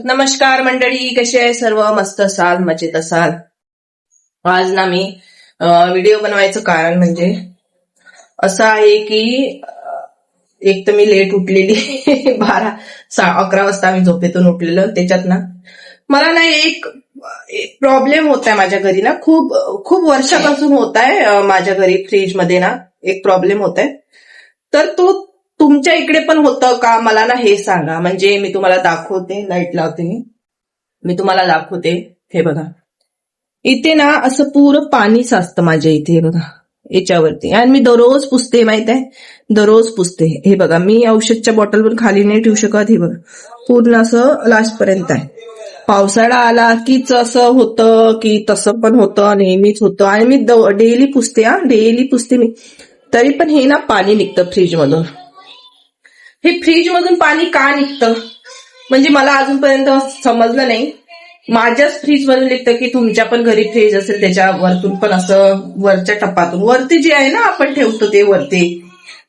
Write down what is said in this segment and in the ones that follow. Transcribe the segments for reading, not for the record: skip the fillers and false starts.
नमस्कार मंडळी, कसे आहे सर्व? मस्त असाल, मजेत असाल. आज ना मी व्हिडिओ बनवायचं कारण म्हणजे असं आहे की एक तर मी लेट उठलेली 11 वाजता मी झोपेतून उठलेलं. त्याच्यात ना मला ना एक प्रॉब्लेम होत आहे माझ्या घरी ना, खूप खूप वर्षापासून होत आहे माझ्या घरी. फ्रीज मध्ये ना एक प्रॉब्लेम होत आहे. तर तो तुमच्या इकडे पण होतं का मला ना हे सांगा. म्हणजे मी तुम्हाला दाखवते, लाईट लावते, मी तुम्हाला दाखवते. हे बघा, इथे ना असं पुरं पाणी साचतं माझ्या इथे. हे बघा याच्यावरती, आणि मी दररोज पुसते, माहित आहे, दररोज पुसते. हे बघा, मी औषधच्या बॉटल पण खाली नाही ठेवू शकत. हे बघा पूर्ण असं लास्ट पर्यंत आहे. पावसाळा आला कीच असं होतं की तसं पण होतं, नेहमीच होतं. आणि मी डेली पुसते, डेली पुसते मी, तरी पण हे ना पाणी निघतं फ्रीज मधून. हे फ्रीज मधून पाणी का निघतं म्हणजे मला अजूनपर्यंत समजलं नाही. माझ्याच फ्रीज मधून निघतं की तुमच्या पण घरी फ्रीज असेल त्याच्या वरतून पण असं वरच्या टप्पातून, वरती जे आहे ना आपण ठेवतो ते वरती,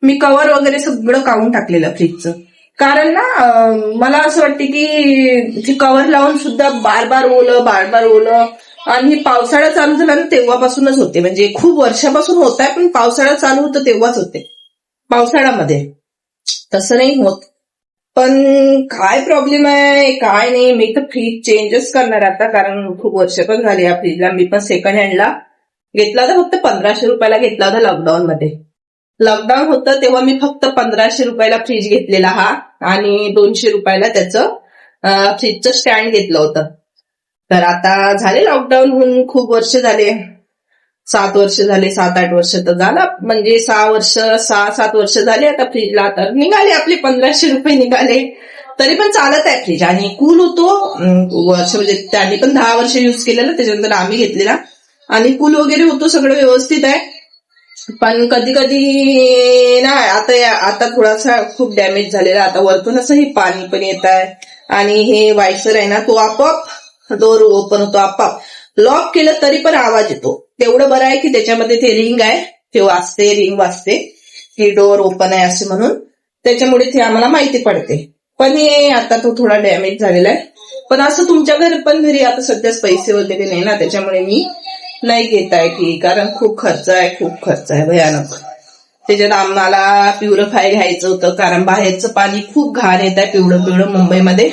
मी कव्हर वगैरे सगळं काढून टाकलेलं फ्रीजचं. कारण ना मला असं वाटते की कव्हर लावून सुद्धा बार बार ओलं. आणि पावसाळा चालू झाला ना तेव्हापासूनच होते, म्हणजे खूप वर्षापासून होत आहे, पण पावसाळा चालू होतं तेव्हाच होते, पावसाळ्यामध्ये. तसं नाही होत. पण काय प्रॉब्लेम आहे काय नाही. मी तर फ्रीज चेंजच करणार आता, कारण खूप वर्ष पण झाली या फ्रीजला. मी पण सेकंड हँडला घेतला होता, फक्त 1500 रुपयाला घेतला होता लॉकडाऊन मध्ये. लॉकडाऊन होतं तेव्हा मी फक्त 1500 रुपयाला फ्रीज घेतलेला हा, आणि 200 रुपयाला त्याचं फ्रीजचं स्टँड घेतलं होतं. तर आता झाले लॉकडाऊन होऊन खूप वर्ष झाले, 7 वर्ष झाले, 7-8 वर्ष तर झाला, म्हणजे 6-7 वर्ष झाले आता फ्रीजला. तर निघाले आपले 1500 रुपये निघाले, तरी पण चालत आहे फ्रीज. आणि कूल होतो वर्ष, म्हणजे त्यांनी पण 10 वर्ष युज केलेलं, त्याच्यानंतर आम्ही घेतलेला, आणि कूल वगैरे होतो, सगळं व्यवस्थित आहे. पण कधी कधी ना आता थोडासा खूप डॅमेज झालेला. आता वरतून असं हे पाणी पण येत आहे, आणि हे वायसर आहे ना तो आपोआप डोर ओपन होतो, आपोआप. लॉक केलं तरी पण आवाज येतो. तेवढं बरं आहे की त्याच्यामध्ये ते रिंग आहे, ते वाजते, रिंग वाजते की डोअर ओपन आहे असे म्हणून, त्याच्यामुळे ते आम्हाला माहिती पडते. पण हे आता तो थोडा डॅमेज झालेला आहे. पण असं तुमच्या घरी आता सध्याच पैसे वगैरे नाही ना, त्याच्यामुळे मी नाही घेत आहे की, कारण खूप खर्च आहे भयानक. त्याच्यात आम्हाला प्युरिफाय घ्यायचं होतं, कारण बाहेरचं पाणी खूप घाण येत आहे, पिवळं मुंबईमध्ये.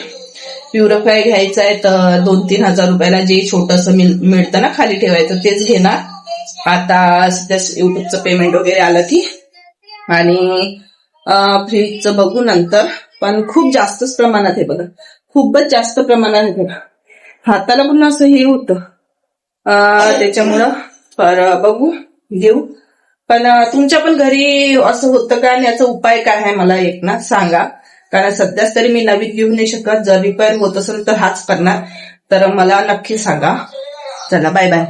प्युरिफाय घ्यायचं आहे तर 2-3 हजार रुपयाला जे छोटंसं मिळतं ना खाली ठेवायचं, तेच घेणार आता. युट्यूबचं पेमेंट वगैरे आलं की, आणि फ्रीजचं बघू नंतर. पण खूप जास्तच प्रमाणात आहे बघा, खूपच जास्त प्रमाणात आहे बघा. हाताला पुन्हा असं हे होतं, त्याच्यामुळं बघू घेऊ. पण तुमच्या पण घरी असं होतं का, आणि याचा उपाय काय आहे मला एक ना सांगा. कारण सध्याच तरी मी नवीन घेऊ नाही शकत, जर रिपेअर होत असेल तर हाच करणार. तर मला नक्की सांगा. चला, बाय बाय.